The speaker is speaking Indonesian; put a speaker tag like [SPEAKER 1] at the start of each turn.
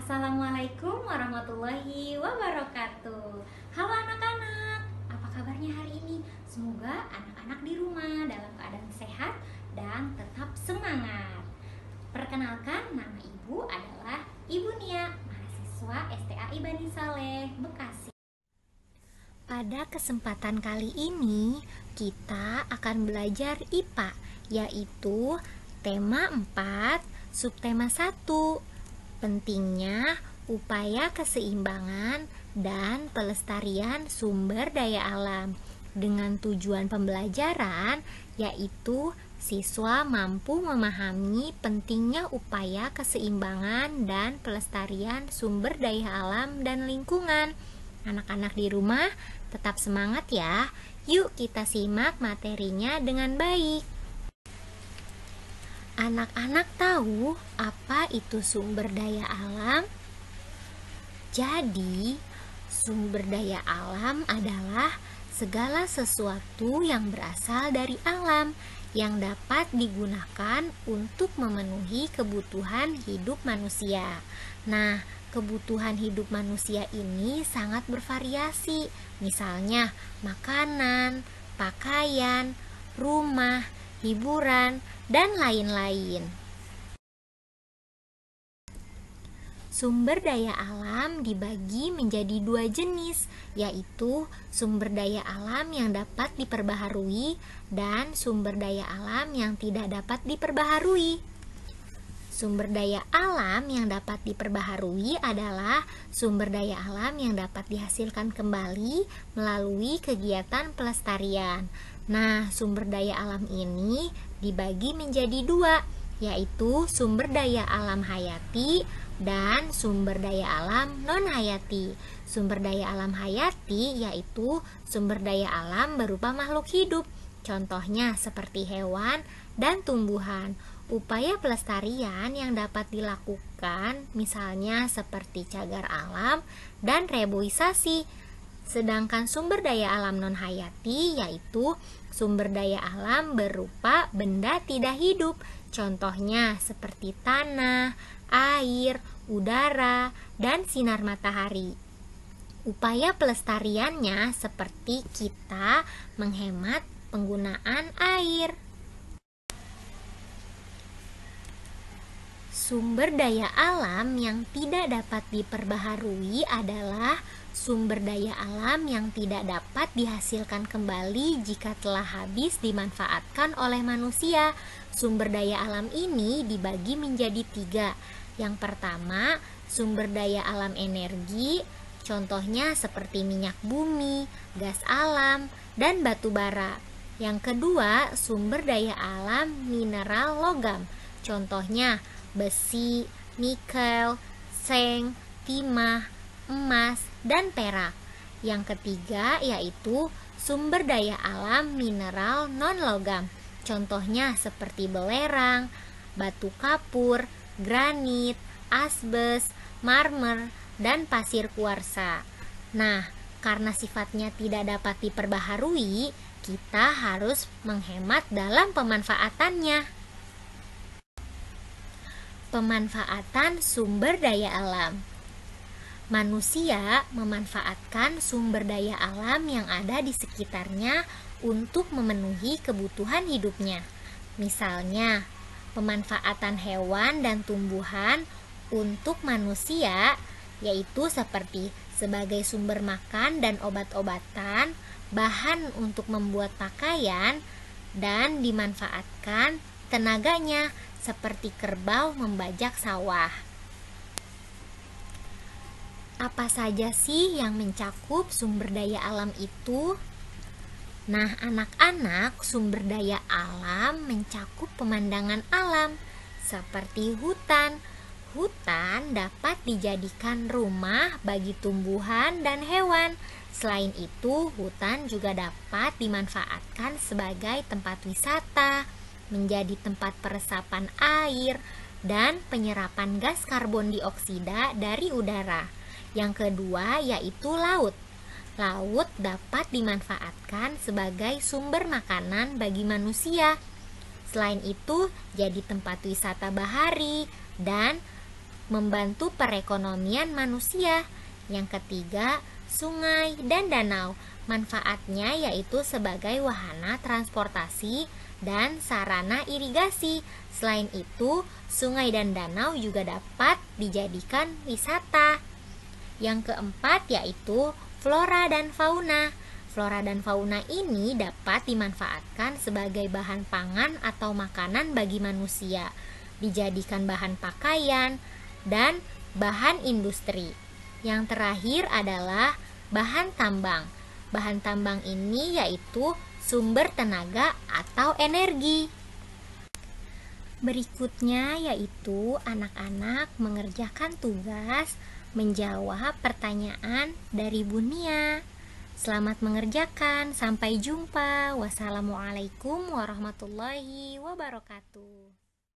[SPEAKER 1] Assalamualaikum warahmatullahi wabarakatuh. Halo anak-anak, apa kabarnya hari ini? Semoga anak-anak di rumah dalam keadaan sehat dan tetap semangat. Perkenalkan, nama ibu adalah Ibu Nia, mahasiswa STAI Bani Saleh, Bekasi. Pada kesempatan kali ini, kita akan belajar IPA, yaitu tema 4, subtema 1. Pentingnya upaya keseimbangan dan pelestarian sumber daya alam, dengan tujuan pembelajaran yaitu siswa mampu memahami pentingnya upaya keseimbangan dan pelestarian sumber daya alam dan lingkungan. Anak-anak di rumah tetap semangat ya. Yuk kita simak materinya dengan baik. Anak-anak tahu apa itu sumber daya alam? Jadi, sumber daya alam adalah segala sesuatu yang berasal dari alam yang dapat digunakan untuk memenuhi kebutuhan hidup manusia. Nah, kebutuhan hidup manusia ini sangat bervariasi. Misalnya, makanan, pakaian, rumah, hiburan, dan lain-lain. Sumber daya alam dibagi menjadi dua jenis, yaitu sumber daya alam yang dapat diperbaharui dan sumber daya alam yang tidak dapat diperbaharui. Sumber daya alam yang dapat diperbaharui adalah sumber daya alam yang dapat dihasilkan kembali melalui kegiatan pelestarian. Nah, sumber daya alam ini dibagi menjadi dua, yaitu sumber daya alam hayati dan sumber daya alam non-hayati. Sumber daya alam hayati yaitu sumber daya alam berupa makhluk hidup, contohnya seperti hewan dan tumbuhan. Upaya pelestarian yang dapat dilakukan misalnya seperti cagar alam dan reboisasi. Sedangkan sumber daya alam non-hayati yaitu sumber daya alam berupa benda tidak hidup, contohnya seperti tanah, air, udara, dan sinar matahari. Upaya pelestariannya seperti kita menghemat penggunaan air. Sumber daya alam yang tidak dapat diperbaharui adalah sumber daya alam yang tidak dapat dihasilkan kembali jika telah habis dimanfaatkan oleh manusia. Sumber daya alam ini dibagi menjadi tiga. Yang pertama, sumber daya alam energi, contohnya seperti minyak bumi, gas alam, dan batu bara. Yang kedua, sumber daya alam mineral logam, contohnya besi, nikel, seng, timah, emas, dan perak. Yang ketiga yaitu sumber daya alam mineral non-logam, contohnya seperti belerang, batu kapur, granit, asbes, marmer, dan pasir kuarsa. Nah, karena sifatnya tidak dapat diperbaharui, kita harus menghemat dalam pemanfaatannya. Pemanfaatan sumber daya alam. Manusia memanfaatkan sumber daya alam yang ada di sekitarnya untuk memenuhi kebutuhan hidupnya. Misalnya, pemanfaatan hewan dan tumbuhan untuk manusia, yaitu seperti sebagai sumber makan dan obat-obatan, bahan untuk membuat pakaian, dan dimanfaatkan tenaganya seperti kerbau membajak sawah. Apa saja sih yang mencakup sumber daya alam itu? Nah, anak-anak, sumber daya alam mencakup pemandangan alam seperti hutan. Hutan dapat dijadikan rumah bagi tumbuhan dan hewan. Selain itu, hutan juga dapat dimanfaatkan sebagai tempat wisata, menjadi tempat peresapan air, dan penyerapan gas karbon dioksida dari udara. Yang kedua yaitu laut. Laut dapat dimanfaatkan sebagai sumber makanan bagi manusia. Selain itu, jadi tempat wisata bahari dan membantu perekonomian manusia. Yang ketiga, sungai dan danau. Manfaatnya yaitu sebagai wahana transportasi dan sarana irigasi. Selain itu, sungai dan danau juga dapat dijadikan wisata. Yang keempat yaitu flora dan fauna. Flora dan fauna ini dapat dimanfaatkan sebagai bahan pangan atau makanan bagi manusia, dijadikan bahan pakaian, dan bahan industri. Yang terakhir adalah bahan tambang. Bahan tambang ini yaitu sumber tenaga atau energi. Berikutnya yaitu anak-anak mengerjakan tugas menjawab pertanyaan dari Bunia. Selamat mengerjakan, sampai jumpa. Wassalamualaikum warahmatullahi wabarakatuh.